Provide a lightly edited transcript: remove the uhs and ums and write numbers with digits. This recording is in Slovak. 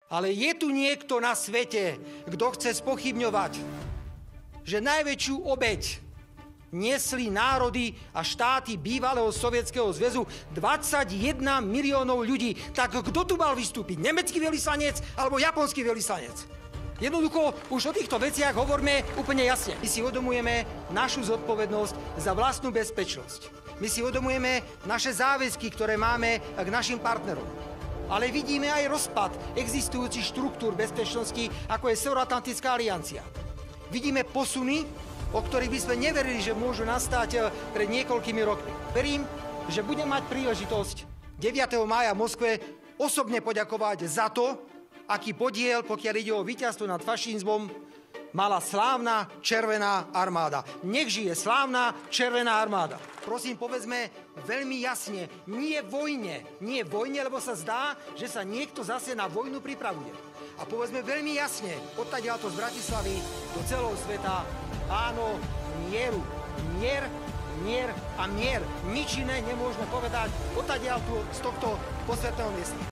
Ale je tu niekto na svete, kto chce spochybňovať, že najväčšiu obeť niesli národy a štáty bývalého Sovietskeho zväzu, 21 miliónov ľudí. Tak kto tu mal vystúpiť? Nemecký veľvyslanec alebo japonský veľvyslanec? Jednoducho, už o týchto veciach hovoríme úplne jasne. My si uvedomujeme našu zodpovednosť za vlastnú bezpečnosť. My si uvedomujeme naše záväzky, ktoré máme k našim partnerom. Ale vidíme aj rozpad existujúcich štruktúr bezpečnosti, ako je Severoatlantická aliancia. Vidíme posuny, o ktorých by sme neverili, že môžu nastať pred niekoľkými rokmi. Verím, že budem mať príležitosť 9. mája v Moskve osobne poďakovať za to, aký podiel, pokiaľ ide o víťazstvo nad fašizmom, mala slávna Červená armáda. Nech žije slávna Červená armáda. Prosím, povedzme veľmi jasne, nie vojne, lebo sa zdá, že sa niekto zase na vojnu pripravuje. A povedzme veľmi jasne, odtiaľto z Bratislavy do celého sveta, áno, mieru. Mier a mier. Nič iné nemôžeme povedať odtiaľto z tohto posvetného miesta.